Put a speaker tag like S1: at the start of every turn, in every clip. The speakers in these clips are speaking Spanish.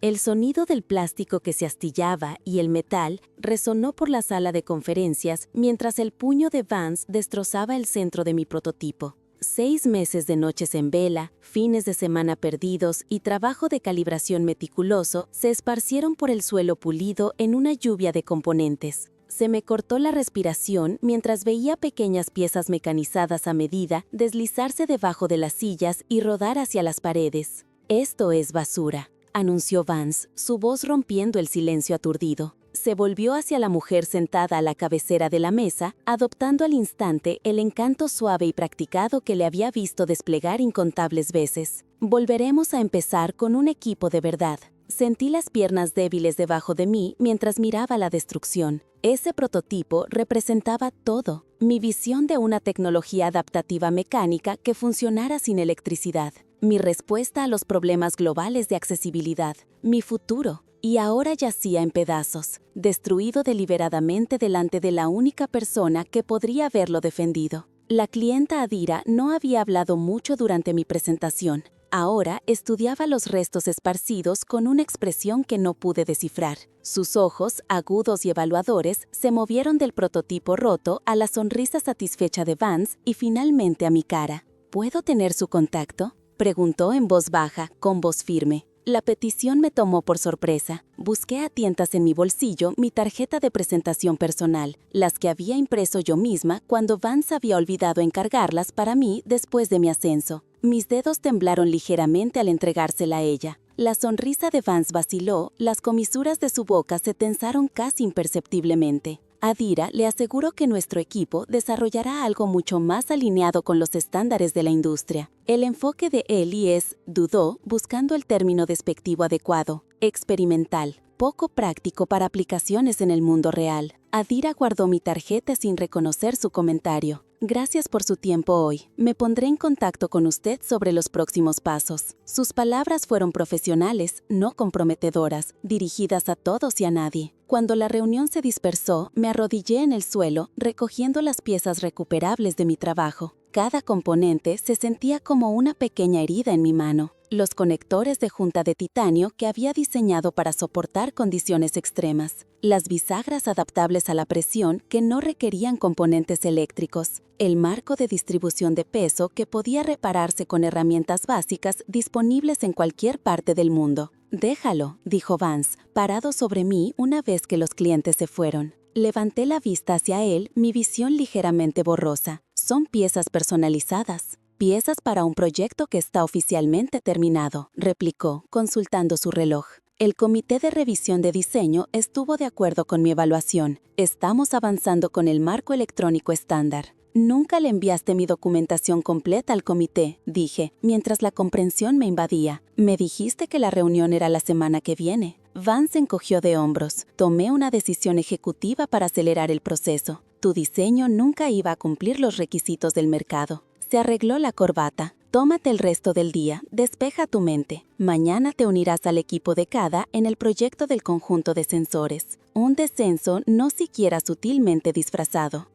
S1: El sonido del plástico que se astillaba y el metal resonó por la sala de conferencias mientras el puño de Vance destrozaba el centro de mi prototipo. 6 meses de noches en vela, fines de semana perdidos y trabajo de calibración meticuloso se esparcieron por el suelo pulido en una lluvia de componentes. Se me cortó la respiración mientras veía pequeñas piezas mecanizadas a medida deslizarse debajo de las sillas y rodar hacia las paredes. «Esto es basura», anunció Vance, su voz rompiendo el silencio aturdido. Se volvió hacia la mujer sentada a la cabecera de la mesa, adoptando al instante el encanto suave y practicado que le había visto desplegar incontables veces. «Volveremos a empezar con un equipo de verdad». Sentí las piernas débiles debajo de mí mientras miraba la destrucción. Ese prototipo representaba todo. Mi visión de una tecnología adaptativa mecánica que funcionara sin electricidad. Mi respuesta a los problemas globales de accesibilidad. Mi futuro. Y ahora yacía en pedazos, destruido deliberadamente delante de la única persona que podría haberlo defendido. La clienta Adira no había hablado mucho durante mi presentación. Ahora estudiaba los restos esparcidos con una expresión que no pude descifrar. Sus ojos, agudos y evaluadores, se movieron del prototipo roto a la sonrisa satisfecha de Vance y finalmente a mi cara. ¿Puedo tener su contacto?, preguntó en voz baja, con voz firme. La petición me tomó por sorpresa. Busqué a tientas en mi bolsillo mi tarjeta de presentación personal, las que había impreso yo misma cuando Vance había olvidado encargarlas para mí después de mi ascenso. Mis dedos temblaron ligeramente al entregársela a ella. La sonrisa de Vance vaciló, las comisuras de su boca se tensaron casi imperceptiblemente. Adira le aseguró que nuestro equipo desarrollará algo mucho más alineado con los estándares de la industria. El enfoque de Eli es, dudó, buscando el término despectivo adecuado, experimental, poco práctico para aplicaciones en el mundo real. Adira guardó mi tarjeta sin reconocer su comentario. Gracias por su tiempo hoy. Me pondré en contacto con usted sobre los próximos pasos. Sus palabras fueron profesionales, no comprometedoras, dirigidas a todos y a nadie. Cuando la reunión se dispersó, me arrodillé en el suelo, recogiendo las piezas recuperables de mi trabajo. Cada componente se sentía como una pequeña herida en mi mano. Los conectores de junta de titanio que había diseñado para soportar condiciones extremas. Las bisagras adaptables a la presión que no requerían componentes eléctricos. El marco de distribución de peso que podía repararse con herramientas básicas disponibles en cualquier parte del mundo. «Déjalo», dijo Vance, parado sobre mí una vez que los clientes se fueron. Levanté la vista hacia él, mi visión ligeramente borrosa. Son piezas personalizadas. «Piezas para un proyecto que está oficialmente terminado», replicó, consultando su reloj. El comité de revisión de diseño estuvo de acuerdo con mi evaluación. Estamos avanzando con el marco electrónico estándar. «Nunca le enviaste mi documentación completa al comité», dije, mientras la comprensión me invadía. «Me dijiste que la reunión era la semana que viene». Vance encogió de hombros. «Tomé una decisión ejecutiva para acelerar el proceso. Tu diseño nunca iba a cumplir los requisitos del mercado». Se arregló la corbata. «Tómate el resto del día, despeja tu mente. Mañana te unirás al equipo de CADA en el proyecto del conjunto de sensores. Un descenso no siquiera sutilmente disfrazado».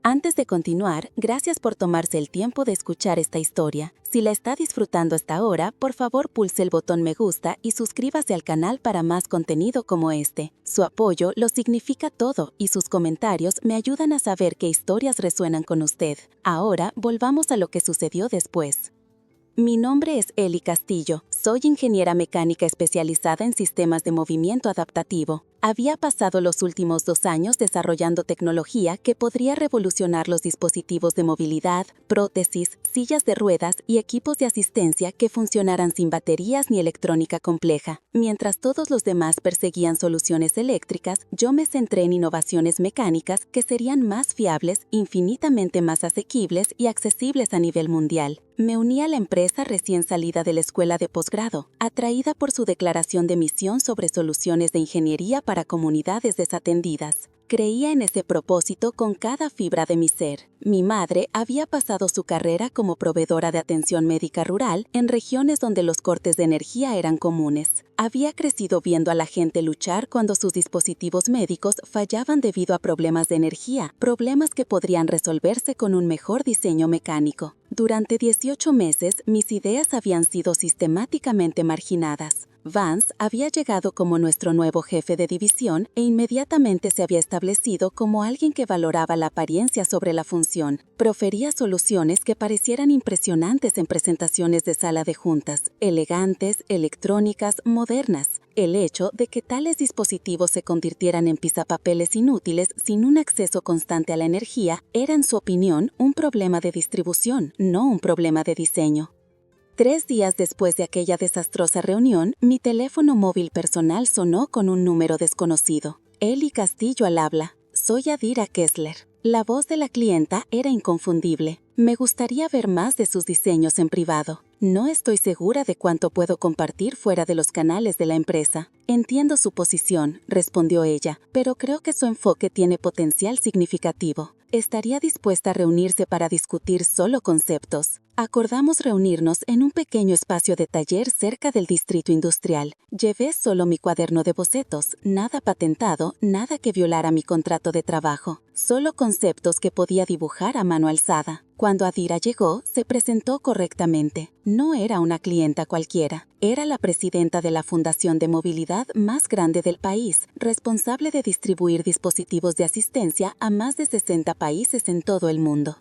S1: Antes de continuar, gracias por tomarse el tiempo de escuchar esta historia. Si la está disfrutando hasta ahora, por favor pulse el botón me gusta y suscríbase al canal para más contenido como este. Su apoyo lo significa todo y sus comentarios me ayudan a saber qué historias resuenan con usted. Ahora, volvamos a lo que sucedió después. Mi nombre es Eli Castillo. Soy ingeniera mecánica especializada en sistemas de movimiento adaptativo. Había pasado los últimos 2 años desarrollando tecnología que podría revolucionar los dispositivos de movilidad, prótesis, sillas de ruedas y equipos de asistencia que funcionaran sin baterías ni electrónica compleja. Mientras todos los demás perseguían soluciones eléctricas, yo me centré en innovaciones mecánicas que serían más fiables, infinitamente más asequibles y accesibles a nivel mundial. Me uní a la empresa recién salida de la escuela de posgrado, atraída por su declaración de misión sobre soluciones de ingeniería para comunidades desatendidas. Creía en ese propósito con cada fibra de mi ser. Mi madre había pasado su carrera como proveedora de atención médica rural en regiones donde los cortes de energía eran comunes. Había crecido viendo a la gente luchar cuando sus dispositivos médicos fallaban debido a problemas de energía, problemas que podrían resolverse con un mejor diseño mecánico. Durante 18 meses, mis ideas habían sido sistemáticamente marginadas. Vance había llegado como nuestro nuevo jefe de división e inmediatamente se había establecido como alguien que valoraba la apariencia sobre la función. Profería soluciones que parecieran impresionantes en presentaciones de sala de juntas, elegantes, electrónicas, modernas. El hecho de que tales dispositivos se convirtieran en pisapapeles inútiles sin un acceso constante a la energía era, en su opinión, un problema de distribución, no un problema de diseño. 3 días después de aquella desastrosa reunión, mi teléfono móvil personal sonó con un número desconocido. Eli Castillo al habla. Soy Adira Kessler. La voz de la clienta era inconfundible. Me gustaría ver más de sus diseños en privado. No estoy segura de cuánto puedo compartir fuera de los canales de la empresa. Entiendo su posición, respondió ella, pero creo que su enfoque tiene potencial significativo. Estaría dispuesta a reunirse para discutir solo conceptos. Acordamos reunirnos en un pequeño espacio de taller cerca del distrito industrial. Llevé solo mi cuaderno de bocetos, nada patentado, nada que violara mi contrato de trabajo, solo conceptos que podía dibujar a mano alzada. Cuando Adira llegó, se presentó correctamente. No era una clienta cualquiera. Era la presidenta de la fundación de movilidad más grande del país, responsable de distribuir dispositivos de asistencia a más de 60 países en todo el mundo.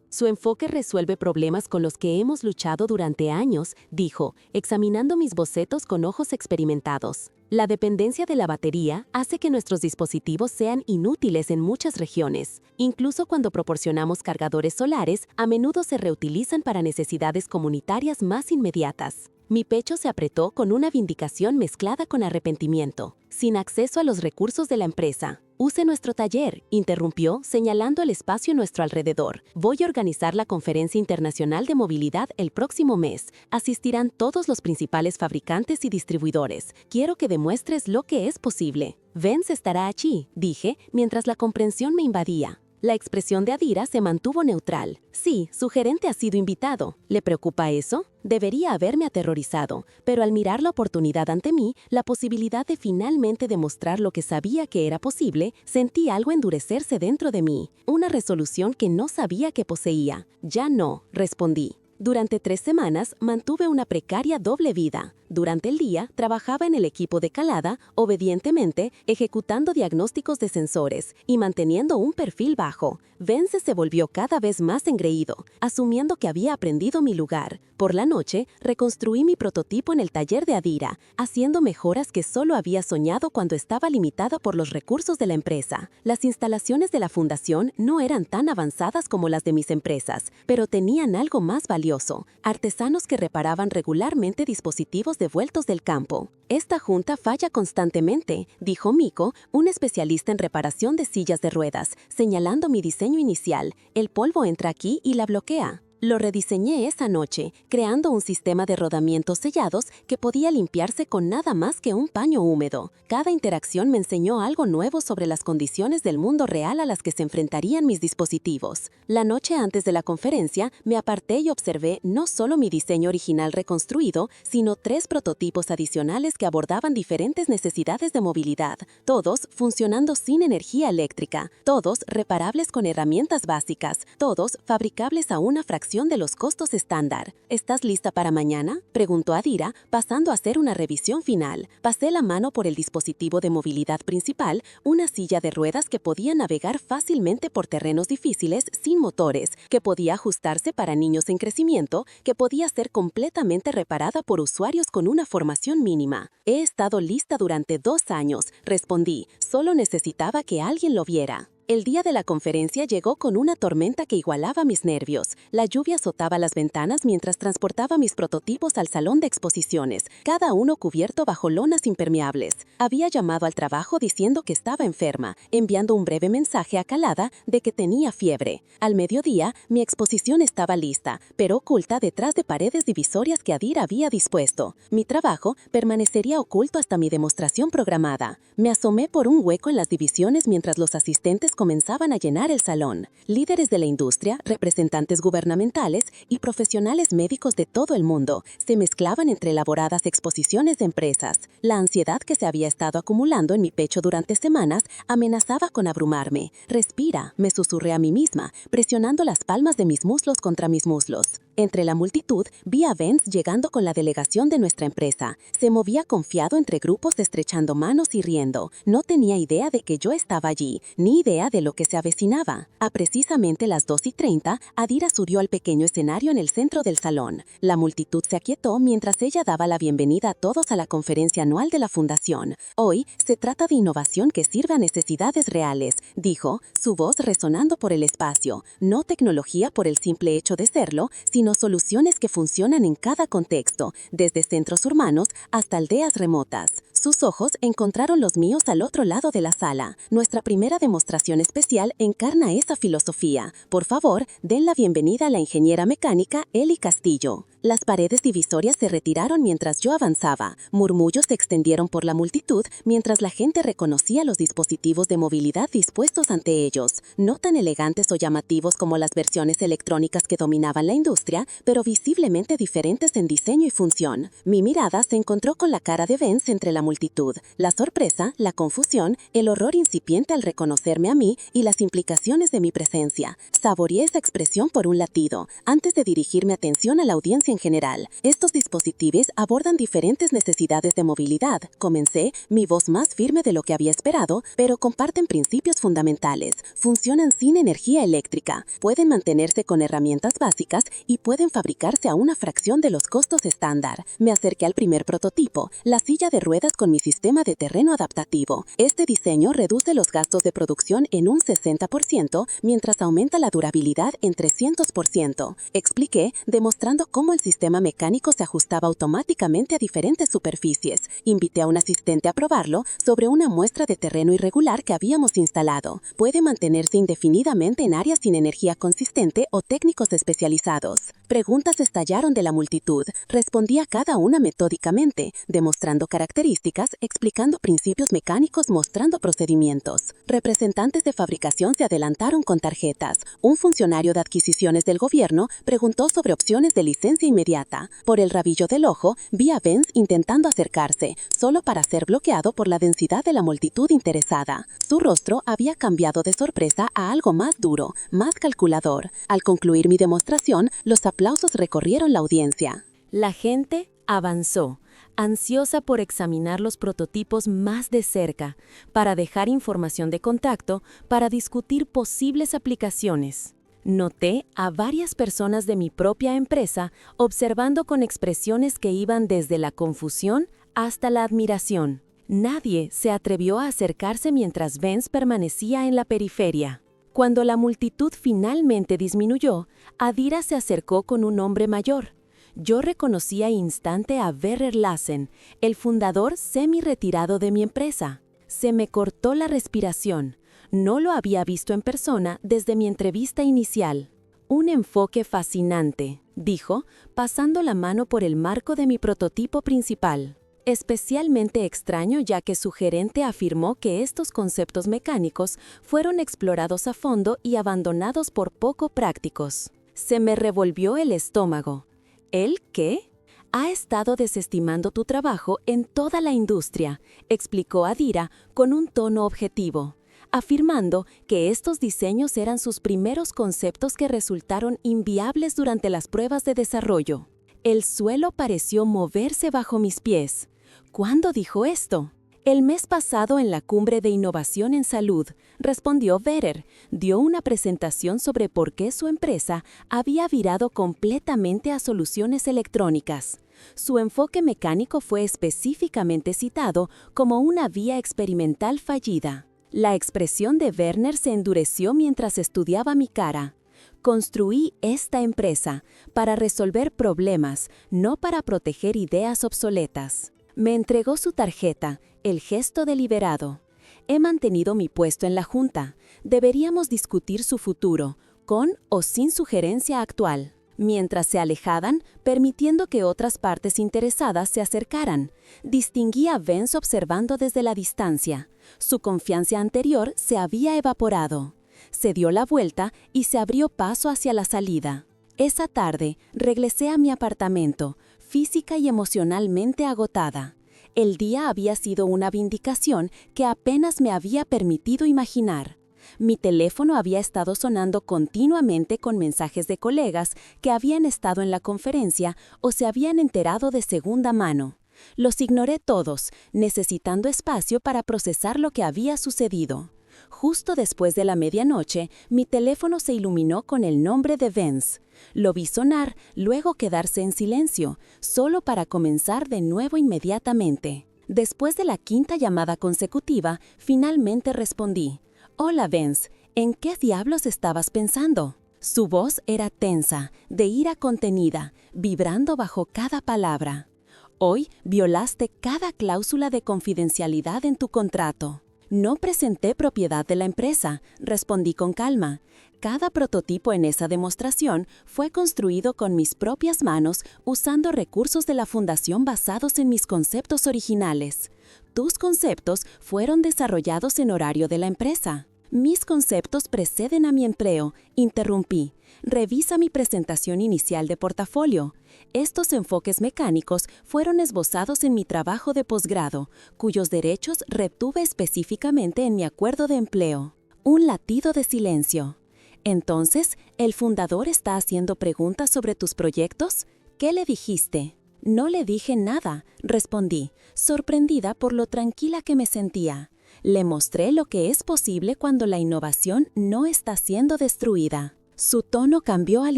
S2: Su enfoque resuelve problemas con los que hemos luchado durante años, dijo, examinando mis bocetos con ojos experimentados. La dependencia de la batería hace que nuestros dispositivos sean inútiles en muchas regiones. Incluso cuando proporcionamos cargadores solares, a menudo se reutilizan para necesidades comunitarias más inmediatas. Mi pecho se apretó con una vindicación mezclada con arrepentimiento. Sin acceso a los recursos de la empresa. Use nuestro taller, interrumpió, señalando el espacio a nuestro alrededor. Voy a organizar la Conferencia Internacional de Movilidad el próximo mes. Asistirán todos los principales fabricantes y distribuidores. Quiero que demuestres lo que es posible. Vance estará allí, dije, mientras la comprensión me invadía. La expresión de Adira se mantuvo neutral. Sí, su gerente ha sido invitado. ¿Le preocupa eso? Debería haberme aterrorizado, pero al mirar la oportunidad ante mí, la posibilidad de finalmente demostrar lo que sabía que era posible, sentí algo endurecerse dentro de mí, una resolución que no sabía que poseía. Ya no, respondí. Durante 3 semanas mantuve una precaria doble vida. Durante el día trabajaba en el equipo de calada, obedientemente, ejecutando diagnósticos de sensores y manteniendo un perfil bajo. Vance se volvió cada vez más engreído, asumiendo que había aprendido mi lugar. Por la noche, reconstruí mi prototipo en el taller de Adira, haciendo mejoras que solo había soñado cuando estaba limitada por los recursos de la empresa. Las instalaciones de la fundación no eran tan avanzadas como las de mis empresas, pero tenían algo más valioso: artesanos que reparaban regularmente dispositivos devueltos del campo. Esta junta falla constantemente, dijo Miko, un especialista en reparación de sillas de ruedas, señalando mi diseño inicial. El polvo entra aquí y la bloquea. Lo rediseñé esa noche, creando un sistema de rodamientos sellados que podía limpiarse con nada más que un paño húmedo. Cada interacción me enseñó algo nuevo sobre las condiciones del mundo real a las que se enfrentarían mis dispositivos. La noche antes de la conferencia, me aparté y observé no solo mi diseño original reconstruido, sino 3 prototipos adicionales que abordaban diferentes necesidades de movilidad, todos funcionando sin energía eléctrica, todos reparables con herramientas básicas, todos fabricables a una fracción de los costos estándar. ¿Estás lista para mañana?, preguntó Adira, pasando a hacer una revisión final. Pasé la mano por el dispositivo de movilidad principal, una silla de ruedas que podía navegar fácilmente por terrenos difíciles sin motores, que podía ajustarse para niños en crecimiento, que podía ser completamente reparada por usuarios con una formación mínima. He estado lista durante 2 años, respondí. Solo necesitaba que alguien lo viera. El día de la conferencia llegó con una tormenta que igualaba mis nervios. La lluvia azotaba las ventanas mientras transportaba mis prototipos al salón de exposiciones, cada uno cubierto bajo lonas impermeables. Había llamado al trabajo diciendo que estaba enferma, enviando un breve mensaje a Calada de que tenía fiebre. Al mediodía, mi exposición estaba lista, pero oculta detrás de paredes divisorias que Adira había dispuesto. Mi trabajo permanecería oculto hasta mi demostración programada. Me asomé por un hueco en las divisiones mientras los asistentes comenzaban a llenar el salón. Líderes de la industria, representantes gubernamentales y profesionales médicos de todo el mundo se mezclaban entre elaboradas exposiciones de empresas. La ansiedad que se había estado acumulando en mi pecho durante semanas amenazaba con abrumarme. Respira, me susurré a mí misma, presionando las palmas de mis muslos contra mis muslos. Entre la multitud, vi a Vince llegando con la delegación de nuestra empresa. Se movía confiado entre grupos estrechando manos y riendo. No tenía idea de que yo estaba allí, ni idea de lo que se avecinaba. A precisamente las 2:30, Adira subió al pequeño escenario en el centro del salón. La multitud se aquietó mientras ella daba la bienvenida a todos a la conferencia anual de la Fundación. Hoy se trata de innovación que sirve a necesidades reales, dijo, su voz resonando por el espacio. No tecnología por el simple hecho de serlo, sino soluciones que funcionan en cada contexto, desde centros urbanos hasta aldeas remotas. Sus ojos encontraron los míos al otro lado de la sala. Nuestra primera demostración especial encarna esa filosofía. Por favor, den la bienvenida a la ingeniera mecánica Eli Castillo. Las paredes divisorias se retiraron mientras yo avanzaba. Murmullos se extendieron por la multitud mientras la gente reconocía los dispositivos de movilidad dispuestos ante ellos. No tan elegantes o llamativos como las versiones electrónicas que dominaban la industria, pero visiblemente diferentes en diseño y función. Mi mirada se encontró con la cara de Vince entre la multitud. La sorpresa, la confusión, el horror incipiente al reconocerme a mí y las implicaciones de mi presencia. Saboreé esa expresión por un latido, antes de dirigir mi atención a la audiencia en general. Estos dispositivos abordan diferentes necesidades de movilidad. Comencé, mi voz más firme de lo que había esperado, pero comparten principios fundamentales. Funcionan sin energía eléctrica, pueden mantenerse con herramientas básicas y pueden fabricarse a una fracción de los costos estándar. Me acerqué al primer prototipo, la silla de ruedas con mi sistema de terreno adaptativo. Este diseño reduce los gastos de producción en un 60%, mientras aumenta la durabilidad en 300%. Expliqué, demostrando cómo el sistema mecánico se ajustaba automáticamente a diferentes superficies. Invité a un asistente a probarlo sobre una muestra de terreno irregular que habíamos instalado. Puede mantenerse indefinidamente en áreas sin energía consistente o técnicos especializados. Preguntas estallaron de la multitud. Respondí a cada una metódicamente, demostrando características, explicando principios mecánicos, mostrando procedimientos. Representantes de fabricación se adelantaron con tarjetas. Un funcionario de adquisiciones del gobierno preguntó sobre opciones de licencia inmediata. Por el rabillo del ojo, vi a Vince intentando acercarse, solo para ser bloqueado por la densidad de la multitud interesada. Su rostro había cambiado de sorpresa a algo más duro, más calculador. Al concluir mi demostración, los aplausos recorrieron la audiencia.
S1: La gente avanzó, ansiosa por examinar los prototipos más de cerca, para dejar información de contacto, para discutir posibles aplicaciones. Noté a varias personas de mi propia empresa observando con expresiones que iban desde la confusión hasta la admiración. Nadie se atrevió a acercarse mientras Vince permanecía en la periferia. Cuando la multitud finalmente disminuyó, Adira se acercó con un hombre mayor. Yo reconocí al instante a Werner Lassen, el fundador semi-retirado de mi empresa. Se me cortó la respiración. No lo había visto en persona desde mi entrevista inicial. Un enfoque fascinante, dijo, pasando la mano por el marco de mi prototipo principal. Especialmente extraño ya que su gerente afirmó que estos conceptos mecánicos fueron explorados a fondo y abandonados por poco prácticos. Se me revolvió el estómago. ¿El qué? Ha estado desestimando tu trabajo en toda la industria, explicó Adira con un tono objetivo, afirmando que estos diseños eran sus primeros conceptos que resultaron inviables durante las pruebas de desarrollo. El suelo pareció moverse bajo mis pies. ¿Cuándo dijo esto? El mes pasado en la Cumbre de Innovación en Salud, respondió Werner, dio una presentación sobre por qué su empresa había virado completamente a soluciones electrónicas. Su enfoque mecánico fue específicamente citado como una vía experimental fallida. La expresión de Werner se endureció mientras estudiaba mi cara. Construí esta empresa para resolver problemas, no para proteger ideas obsoletas. Me entregó su tarjeta, el gesto deliberado. He mantenido mi puesto en la junta. Deberíamos discutir su futuro, con o sin sugerencia actual. Mientras se alejaban, permitiendo que otras partes interesadas se acercaran, distinguí a Vince observando desde la distancia. Su confianza anterior se había evaporado. Se dio la vuelta y se abrió paso hacia la salida. Esa tarde, regresé a mi apartamento, física y emocionalmente agotada. El día había sido una vindicación que apenas me había permitido imaginar. Mi teléfono había estado sonando continuamente con mensajes de colegas que habían estado en la conferencia o se habían enterado de segunda mano. Los ignoré todos, necesitando espacio para procesar lo que había sucedido. Justo después de la medianoche, mi teléfono se iluminó con el nombre de Vance. Lo vi sonar, luego quedarse en silencio, solo para comenzar de nuevo inmediatamente. Después de la quinta llamada consecutiva, finalmente respondí. «Hola, Vance, ¿en qué diablos estabas pensando?» Su voz era tensa, de ira contenida, vibrando bajo cada palabra. «Hoy violaste cada cláusula de confidencialidad en tu contrato». «No presenté propiedad de la empresa», respondí con calma. «Cada prototipo en esa demostración fue construido con mis propias manos usando recursos de la fundación basados en mis conceptos originales. Tus conceptos fueron desarrollados en horario de la empresa». «Mis conceptos preceden a mi empleo», interrumpí. «Revisa mi presentación inicial de portafolio. Estos enfoques mecánicos fueron esbozados en mi trabajo de posgrado, cuyos derechos retuve específicamente en mi acuerdo de empleo». Un latido de silencio. «Entonces, ¿el fundador está haciendo preguntas sobre tus proyectos? ¿Qué le dijiste?» «No le dije nada», respondí, sorprendida por lo tranquila que me sentía. Le mostré lo que es posible cuando la innovación no está siendo destruida. Su tono cambió al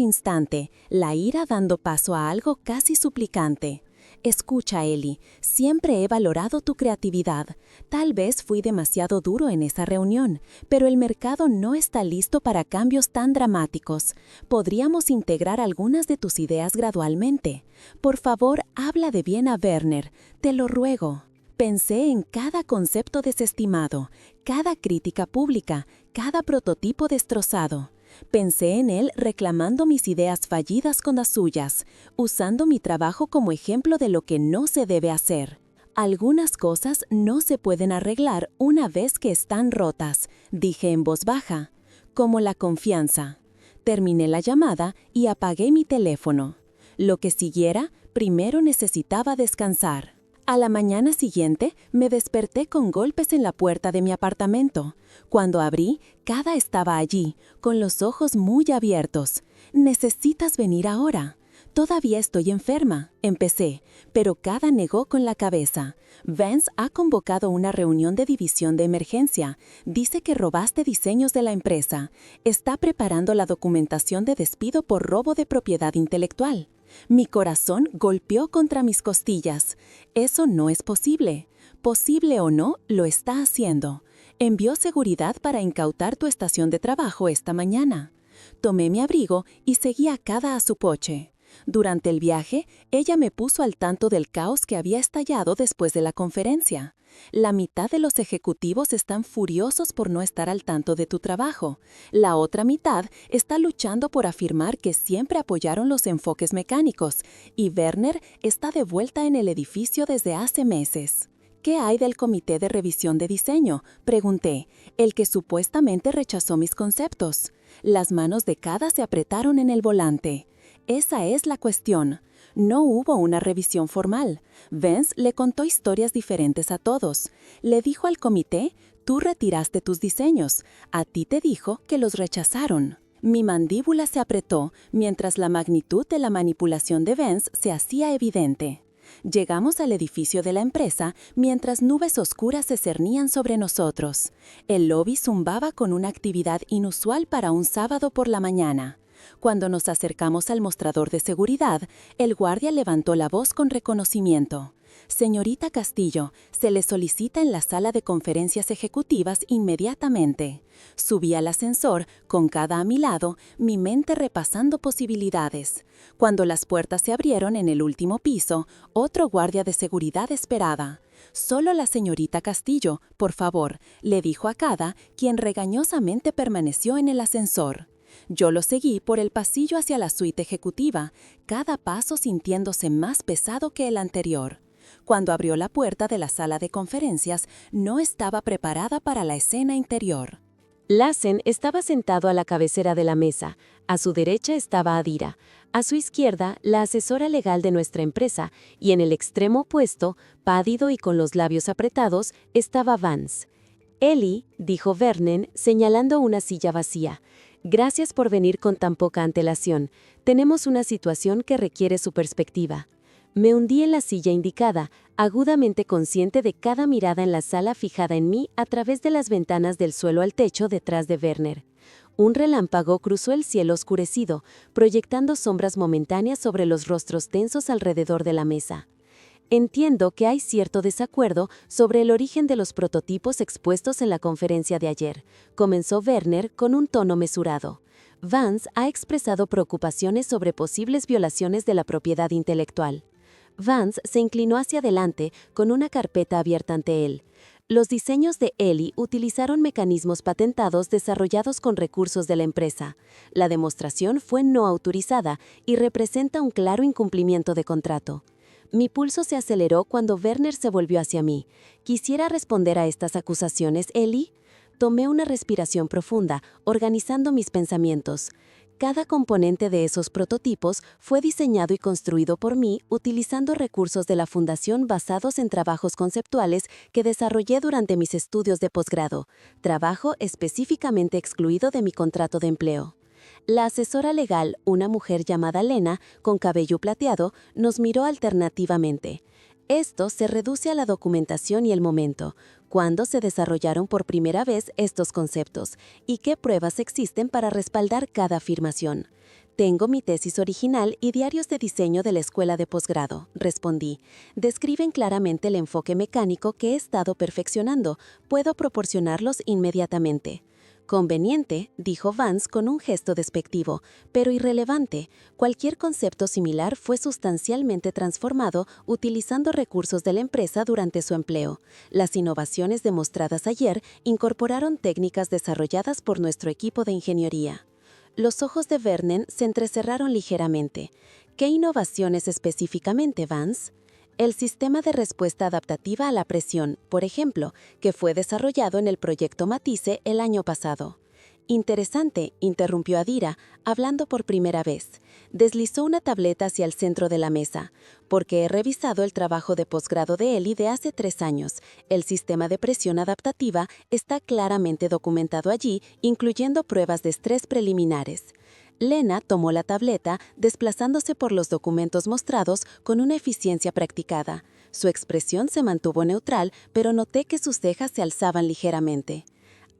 S1: instante, la ira dando paso a algo casi suplicante. «Escucha, Ellie, siempre he valorado tu creatividad. Tal vez fui demasiado duro en esa reunión, pero el mercado no está listo para cambios tan dramáticos. Podríamos integrar algunas de tus ideas gradualmente. Por favor, habla de bien a Werner, te lo ruego». Pensé en cada concepto desestimado, cada crítica pública, cada prototipo destrozado. Pensé en él reclamando mis ideas fallidas con las suyas, usando mi trabajo como ejemplo de lo que no se debe hacer. «Algunas cosas no se pueden arreglar una vez que están rotas», dije en voz baja, «como la confianza». Terminé la llamada y apagué mi teléfono. Lo que siguiera, primero necesitaba descansar. A la mañana siguiente, me desperté con golpes en la puerta de mi apartamento. Cuando abrí, Kada estaba allí, con los ojos muy abiertos. «Necesitas venir ahora». «Todavía estoy enferma», empecé, pero Kada negó con la cabeza. «Vance ha convocado una reunión de división de emergencia. Dice que robaste diseños de la empresa. Está preparando la documentación de despido por robo de propiedad intelectual». Mi corazón golpeó contra mis costillas. «Eso no es posible». «Posible o no, lo está haciendo. Envió seguridad para incautar tu estación de trabajo esta mañana». Tomé mi abrigo y seguí a Kada a su coche. Durante el viaje, ella me puso al tanto del caos que había estallado después de la conferencia. «La mitad de los ejecutivos están furiosos por no estar al tanto de tu trabajo. La otra mitad está luchando por afirmar que siempre apoyaron los enfoques mecánicos, y Werner está de vuelta en el edificio desde hace meses». «¿Qué hay del comité de revisión de diseño?», pregunté, «el que supuestamente rechazó mis conceptos». Las manos de Kada se apretaron en el volante. «Esa es la cuestión. No hubo una revisión formal. Vance le contó historias diferentes a todos. Le dijo al comité, tú retiraste tus diseños. A ti te dijo que los rechazaron». Mi mandíbula se apretó mientras la magnitud de la manipulación de Vance se hacía evidente. Llegamos al edificio de la empresa mientras nubes oscuras se cernían sobre nosotros. El lobby zumbaba con una actividad inusual para un sábado por la mañana. Cuando nos acercamos al mostrador de seguridad, el guardia levantó la voz con reconocimiento. «Señorita Castillo, se le solicita en la sala de conferencias ejecutivas inmediatamente». Subí al ascensor, con Kada a mi lado, mi mente repasando posibilidades. Cuando las puertas se abrieron en el último piso, otro guardia de seguridad esperaba. «Solo la señorita Castillo, por favor», le dijo a Kada, quien regañosamente permaneció en el ascensor. Yo lo seguí por el pasillo hacia la suite ejecutiva, cada paso sintiéndose más pesado que el anterior. Cuando abrió la puerta de la sala de conferencias, no estaba preparada para la escena interior.
S2: Lassen estaba sentado a la cabecera de la mesa. A su derecha estaba Adira, a su izquierda la asesora legal de nuestra empresa, y en el extremo opuesto, pálido y con los labios apretados, estaba Vance.
S1: Ellie, dijo Vernon, señalando una silla vacía. Gracias por venir con tan poca antelación. Tenemos una situación que requiere su perspectiva. Me hundí en la silla indicada, agudamente consciente de cada mirada en la sala fijada en mí a través de las ventanas del suelo al techo detrás de Werner. Un relámpago cruzó el cielo oscurecido, proyectando sombras momentáneas sobre los rostros tensos alrededor de la mesa. Entiendo que hay cierto desacuerdo sobre el origen de los prototipos expuestos en la conferencia de ayer, comenzó Werner con un tono mesurado. Vance ha expresado preocupaciones sobre posibles violaciones de la propiedad intelectual. Vance se inclinó hacia adelante con una carpeta abierta ante él. Los diseños de Ellie utilizaron mecanismos patentados desarrollados con recursos de la empresa. La demostración fue no autorizada y representa un claro incumplimiento de contrato. Mi pulso se aceleró cuando Werner se volvió hacia mí. ¿Quisiera responder a estas acusaciones, Ellie? Tomé una respiración profunda, organizando mis pensamientos. Cada componente de esos prototipos fue diseñado y construido por mí utilizando recursos de la Fundación basados en trabajos conceptuales que desarrollé durante mis estudios de posgrado, trabajo específicamente excluido de mi contrato de empleo. La asesora legal, una mujer llamada Lena, con cabello plateado, nos miró alternativamente. Esto se reduce a la documentación y el momento, cuándo se desarrollaron por primera vez estos conceptos y qué pruebas existen para respaldar cada afirmación. Tengo mi tesis original y diarios de diseño de la escuela de posgrado, respondí. Describen claramente el enfoque mecánico que he estado perfeccionando. Puedo proporcionarlos inmediatamente. Conveniente, dijo Vance con un gesto despectivo, pero irrelevante. Cualquier concepto similar fue sustancialmente transformado utilizando recursos de la empresa durante su empleo. Las innovaciones demostradas ayer incorporaron técnicas desarrolladas por nuestro equipo de ingeniería. Los ojos de Vernon se entrecerraron ligeramente. ¿Qué innovaciones específicamente, Vance? El sistema de respuesta adaptativa a la presión, por ejemplo, que fue desarrollado en el proyecto Matisse el año pasado. Interesante, interrumpió Adira, hablando por primera vez. Deslizó una tableta hacia el centro de la mesa. Porque he revisado el trabajo de posgrado de Ellie de hace 3 años. El sistema de presión adaptativa está claramente documentado allí, incluyendo pruebas de estrés preliminares. Lena tomó la tableta, desplazándose por los documentos mostrados con una eficiencia practicada. Su expresión se mantuvo neutral, pero noté que sus cejas se alzaban ligeramente.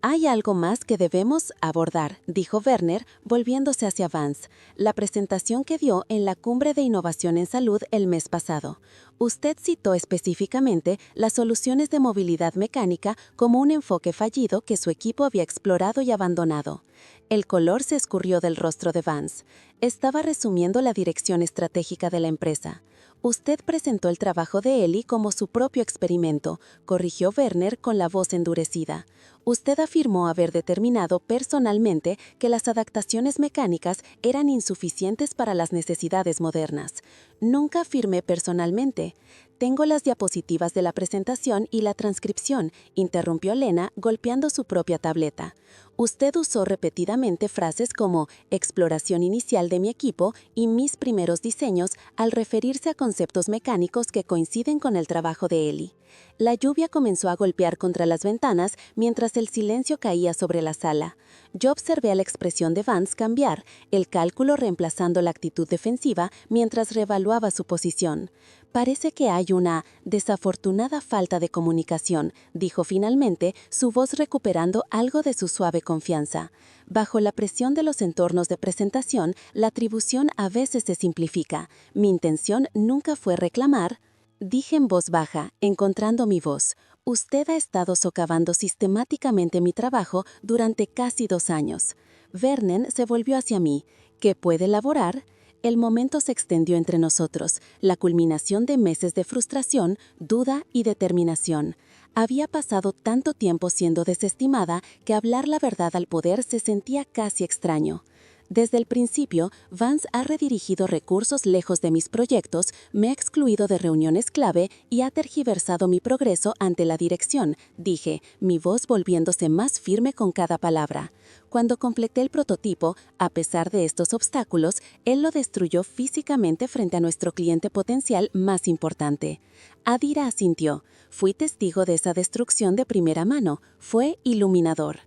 S1: «Hay algo más que debemos abordar», dijo Werner, volviéndose hacia Vance. «La presentación que dio en la Cumbre de Innovación en Salud el mes pasado. Usted citó específicamente las soluciones de movilidad mecánica como un enfoque fallido que su equipo había explorado y abandonado». El color se escurrió del rostro de Vance. Estaba resumiendo la dirección estratégica de la empresa. «Usted presentó el trabajo de Ellie como su propio experimento», corrigió Werner con la voz endurecida. «Usted afirmó haber determinado personalmente que las adaptaciones mecánicas eran insuficientes para las necesidades modernas. Nunca afirmé personalmente. Tengo las diapositivas de la presentación y la transcripción», interrumpió Lena golpeando su propia tableta. «Usted usó repetidamente frases como exploración inicial de mi equipo y mis primeros diseños al referirse a conceptos mecánicos que coinciden con el trabajo de Ellie». La lluvia comenzó a golpear contra las ventanas mientras el silencio caía sobre la sala. Yo observé la expresión de Vance cambiar, el cálculo reemplazando la actitud defensiva mientras reevaluaba su posición. «Parece que hay una desafortunada falta de comunicación», dijo finalmente, su voz recuperando algo de su suave confianza. «Bajo la presión de los entornos de presentación, la atribución a veces se simplifica. Mi intención nunca fue reclamar». Dije en voz baja, encontrando mi voz. «Usted ha estado socavando sistemáticamente mi trabajo durante casi 2 años». Vernon se volvió hacia mí. «¿Qué puede elaborar?» El momento se extendió entre nosotros, la culminación de meses de frustración, duda y determinación. Había pasado tanto tiempo siendo desestimada que hablar la verdad al poder se sentía casi extraño. Desde el principio, Vance ha redirigido recursos lejos de mis proyectos, me ha excluido de reuniones clave y ha tergiversado mi progreso ante la dirección, dije, mi voz volviéndose más firme con cada palabra. Cuando completé el prototipo, a pesar de estos obstáculos, él lo destruyó físicamente frente a nuestro cliente potencial más importante. Adira asintió. Fui testigo de esa destrucción de primera mano. Fue iluminador.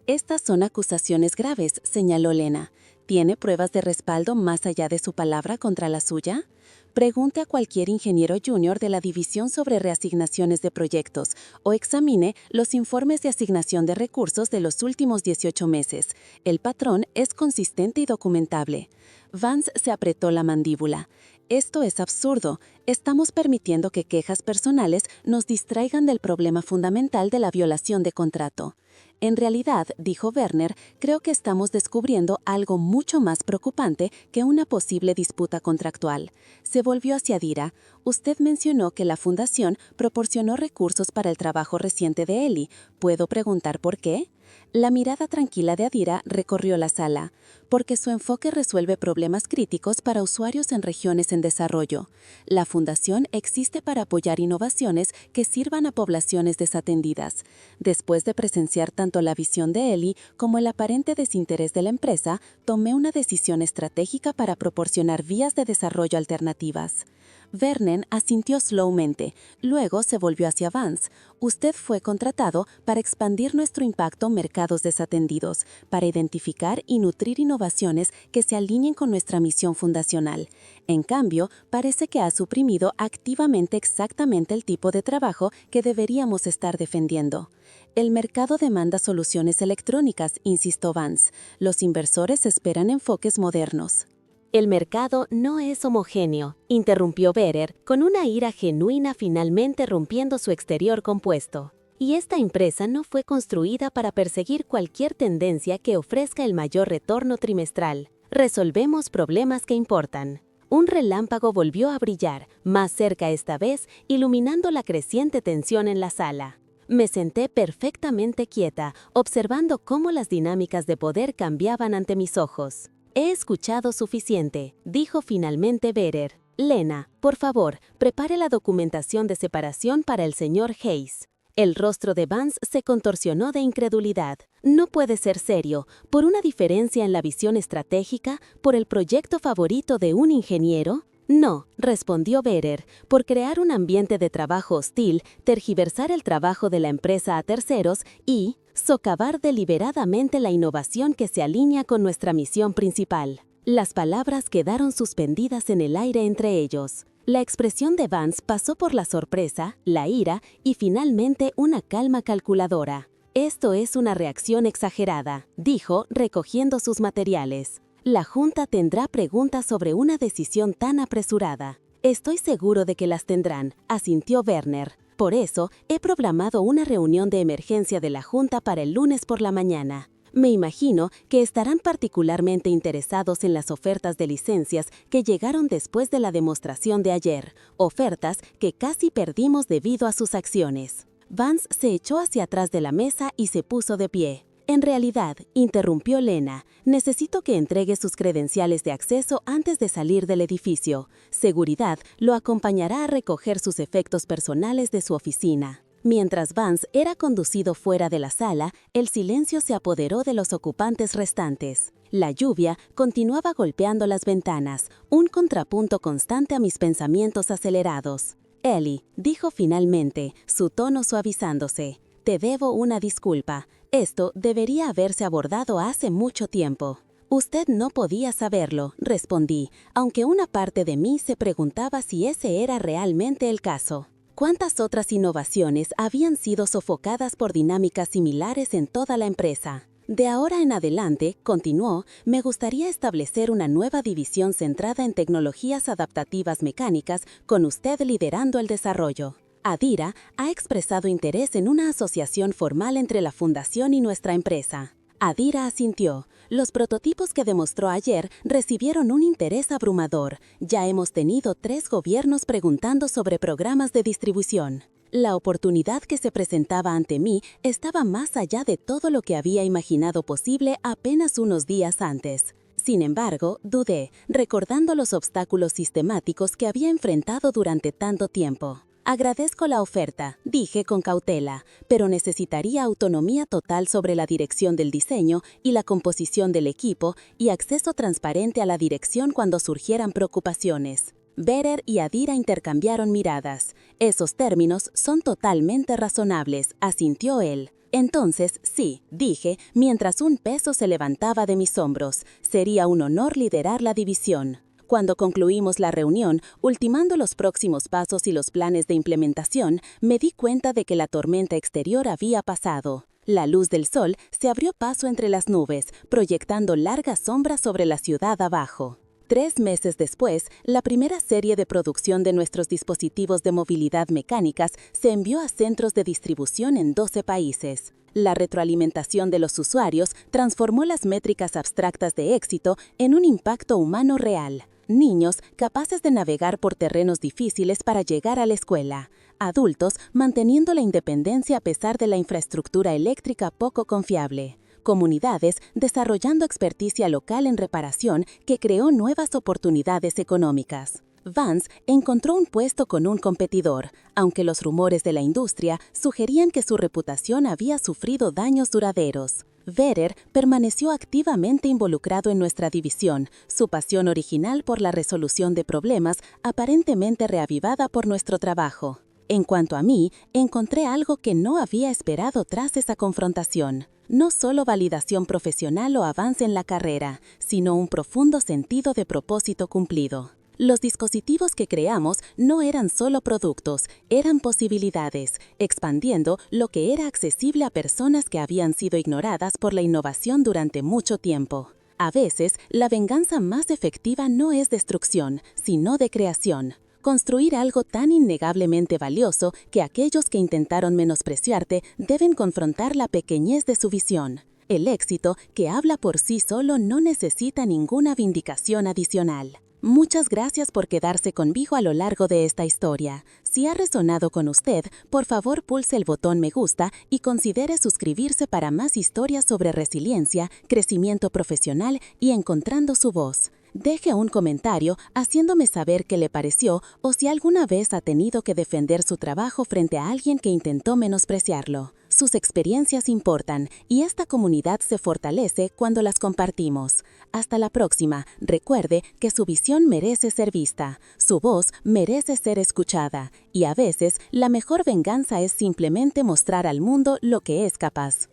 S1: Estas son acusaciones graves, señaló Lena. ¿Tiene pruebas de respaldo más allá de su palabra contra la suya? Pregunte a cualquier ingeniero junior de la división sobre reasignaciones de proyectos o examine los informes de asignación de recursos de los últimos 18 meses. El patrón es consistente y documentable. Vance se apretó la mandíbula. Esto es absurdo. Estamos permitiendo que quejas personales nos distraigan del problema fundamental de la violación de contrato. En realidad, dijo Werner, creo que estamos descubriendo algo mucho más preocupante que una posible disputa contractual. Se volvió hacia Adira. Usted mencionó que la fundación proporcionó recursos para el trabajo reciente de Ellie. ¿Puedo preguntar por qué? La mirada tranquila de Adira recorrió la sala. Porque su enfoque resuelve problemas críticos para usuarios en regiones en desarrollo. La fundación existe para apoyar innovaciones que sirvan a poblaciones desatendidas. Después de presenciar tanto la visión de Ellie como el aparente desinterés de la empresa, tomé una decisión estratégica para proporcionar vías de desarrollo alternativas. Vernon asintió slowmente, luego se volvió hacia Vance. Usted fue contratado para expandir nuestro impacto en mercados desatendidos, para identificar y nutrir innovaciones que se alineen con nuestra misión fundacional. En cambio, parece que ha suprimido activamente exactamente el tipo de trabajo que deberíamos estar defendiendo. El mercado demanda soluciones electrónicas, insistió Vance. Los inversores esperan enfoques modernos.
S2: El mercado no es homogéneo, interrumpió Berer, con una ira genuina finalmente rompiendo su exterior compuesto. Y esta empresa no fue construida para perseguir cualquier tendencia que ofrezca el mayor retorno trimestral. Resolvemos problemas que importan. Un relámpago volvió a brillar, más cerca esta vez, iluminando la creciente tensión en la sala. Me senté perfectamente quieta, observando cómo las dinámicas de poder cambiaban ante mis ojos. He escuchado suficiente, dijo finalmente Berer. Lena, por favor, prepare la documentación de separación para el señor Hayes. El rostro de Vance se contorsionó de incredulidad. No puede ser serio, por una diferencia en la visión estratégica, por el proyecto favorito de un ingeniero. No, respondió Berer, por crear un ambiente de trabajo hostil, tergiversar el trabajo de la empresa a terceros y socavar deliberadamente la innovación que se alinea con nuestra misión principal. Las palabras quedaron suspendidas en el aire entre ellos. La expresión de Vance pasó por la sorpresa, la ira y finalmente una calma calculadora. Esto es una reacción exagerada, dijo, recogiendo sus materiales. La Junta tendrá preguntas sobre una decisión tan apresurada. Estoy seguro de que las tendrán, asintió Werner. Por eso, he programado una reunión de emergencia de la Junta para el lunes por la mañana. Me imagino que estarán particularmente interesados en las ofertas de licencias que llegaron después de la demostración de ayer, ofertas que casi perdimos debido a sus acciones. Vance se echó hacia atrás de la mesa y se puso de pie. En realidad, interrumpió Lena, necesito que entregue sus credenciales de acceso antes de salir del edificio. Seguridad lo acompañará a recoger sus efectos personales de su oficina. Mientras Vance era conducido fuera de la sala, el silencio se apoderó de los ocupantes restantes. La lluvia continuaba golpeando las ventanas, un contrapunto constante a mis pensamientos acelerados. Ellie, dijo finalmente, su tono suavizándose. Te debo una disculpa. Esto debería haberse abordado hace mucho tiempo. Usted no podía saberlo, respondí, aunque una parte de mí se preguntaba si ese era realmente el caso. ¿Cuántas otras innovaciones habían sido sofocadas por dinámicas similares en toda la empresa? De ahora en adelante, continuó, me gustaría establecer una nueva división centrada en tecnologías adaptativas mecánicas, con usted liderando el desarrollo. Adira ha expresado interés en una asociación formal entre la fundación y nuestra empresa. Adira asintió. Los prototipos que demostró ayer recibieron un interés abrumador. Ya hemos tenido 3 gobiernos preguntando sobre programas de distribución. La oportunidad que se presentaba ante mí estaba más allá de todo lo que había imaginado posible apenas unos días antes.
S1: Sin embargo, dudé, recordando los obstáculos sistemáticos que había enfrentado durante tanto tiempo. Agradezco la oferta, dije con cautela, pero necesitaría autonomía total sobre la dirección del diseño y la composición del equipo y acceso transparente a la dirección cuando surgieran preocupaciones. Vedder y Adira intercambiaron miradas. Esos términos son totalmente razonables, asintió él. Entonces, sí, dije, mientras un peso se levantaba de mis hombros. Sería un honor liderar la división. Cuando concluimos la reunión, ultimando los próximos pasos y los planes de implementación, me di cuenta de que la tormenta exterior había pasado. La luz del sol se abrió paso entre las nubes, proyectando largas sombras sobre la ciudad abajo. 3 meses después, la primera serie de producción de nuestros dispositivos de movilidad mecánicas se envió a centros de distribución en 12 países. La retroalimentación de los usuarios transformó las métricas abstractas de éxito en un impacto humano real. Niños capaces de navegar por terrenos difíciles para llegar a la escuela. Adultos manteniendo la independencia a pesar de la infraestructura eléctrica poco confiable. Comunidades desarrollando experticia local en reparación que creó nuevas oportunidades económicas. Vance encontró un puesto con un competidor, aunque los rumores de la industria sugerían que su reputación había sufrido daños duraderos. Vedder permaneció activamente involucrado en nuestra división, su pasión original por la resolución de problemas aparentemente reavivada por nuestro trabajo. En cuanto a mí, encontré algo que no había esperado tras esa confrontación. No solo validación profesional o avance en la carrera, sino un profundo sentido de propósito cumplido. Los dispositivos que creamos no eran solo productos, eran posibilidades, expandiendo lo que era accesible a personas que habían sido ignoradas por la innovación durante mucho tiempo. A veces, la venganza más efectiva no es destrucción, sino de creación. Construir algo tan innegablemente valioso que aquellos que intentaron menospreciarte deben confrontar la pequeñez de su visión. El éxito, que habla por sí solo, no necesita ninguna vindicación adicional. Muchas gracias por quedarse conmigo a lo largo de esta historia. Si ha resonado con usted, por favor pulse el botón me gusta y considere suscribirse para más historias sobre resiliencia, crecimiento profesional y encontrando su voz. Deje un comentario haciéndome saber qué le pareció o si alguna vez ha tenido que defender su trabajo frente a alguien que intentó menospreciarlo. Sus experiencias importan y esta comunidad se fortalece cuando las compartimos. Hasta la próxima. Recuerde que su visión merece ser vista, su voz merece ser escuchada y a veces la mejor venganza es simplemente mostrar al mundo lo que es capaz.